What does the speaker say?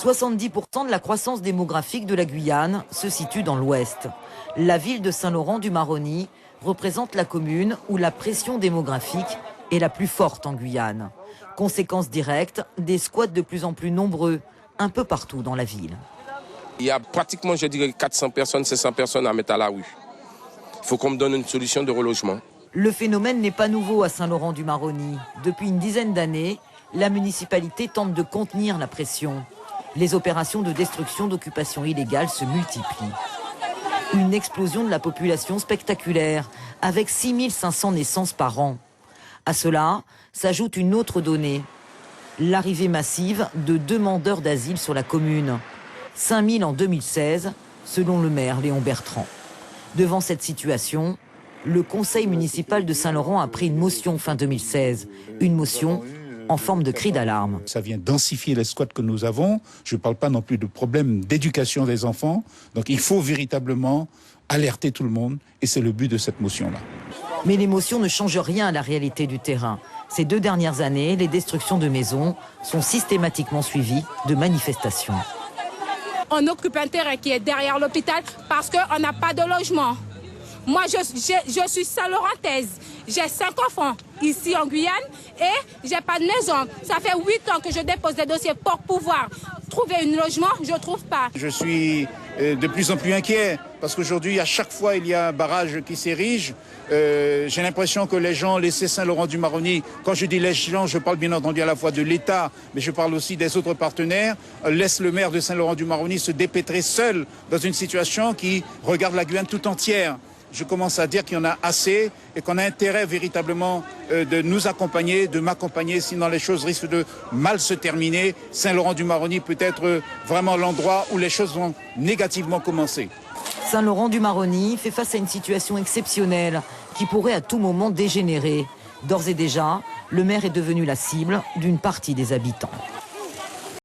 70% de la croissance démographique de la Guyane se situe dans l'ouest. La ville de Saint-Laurent-du-Maroni représente la commune où la pression démographique est la plus forte en Guyane. Conséquence directe, des squats de plus en plus nombreux, un peu partout dans la ville. Il y a pratiquement, je dirais, 400 personnes, 500 personnes à mettre à la rue. Il faut qu'on me donne une solution de relogement. Le phénomène n'est pas nouveau à Saint-Laurent-du-Maroni. Depuis une dizaine d'années, la municipalité tente de contenir la pression. Les opérations de destruction d'occupation illégale se multiplient. Une explosion de la population spectaculaire, avec 6500 naissances par an. À cela s'ajoute une autre donnée, l'arrivée massive de demandeurs d'asile sur la commune. 5000 en 2016, selon le maire Léon Bertrand. Devant cette situation, le conseil municipal de Saint-Laurent a pris une motion fin 2016. Une motion en forme de cri d'alarme. Ça vient densifier les squats que nous avons. Je ne parle pas non plus de problème d'éducation des enfants. Donc il faut véritablement alerter tout le monde et c'est le but de cette motion-là. Mais les motions ne changent rien à la réalité du terrain. Ces 2 dernières années, les destructions de maisons sont systématiquement suivies de manifestations. On occupe un terrain qui est derrière l'hôpital parce qu'on n'a pas de logement. Moi, je suis Saint-Laurentoise. J'ai 5 enfants ici en Guyane et j'ai pas de maison. Ça fait 8 ans que je dépose des dossiers pour pouvoir trouver un logement. Je ne trouve pas. Je suis de plus en plus inquiet parce qu'aujourd'hui, à chaque fois, il y a un barrage qui s'érige. J'ai l'impression que les gens laissés Saint-Laurent-du-Maroni, quand je dis les gens, je parle bien entendu à la fois de l'État, mais je parle aussi des autres partenaires, laissent le maire de Saint-Laurent-du-Maroni se dépêtrer seul dans une situation qui regarde la Guyane tout entière. Je commence à dire qu'il y en a assez et qu'on a intérêt véritablement de nous accompagner, de m'accompagner, sinon les choses risquent de mal se terminer. Saint-Laurent-du-Maroni peut être vraiment l'endroit où les choses vont négativement commencer. Saint-Laurent-du-Maroni fait face à une situation exceptionnelle qui pourrait à tout moment dégénérer. D'ores et déjà, le maire est devenu la cible d'une partie des habitants.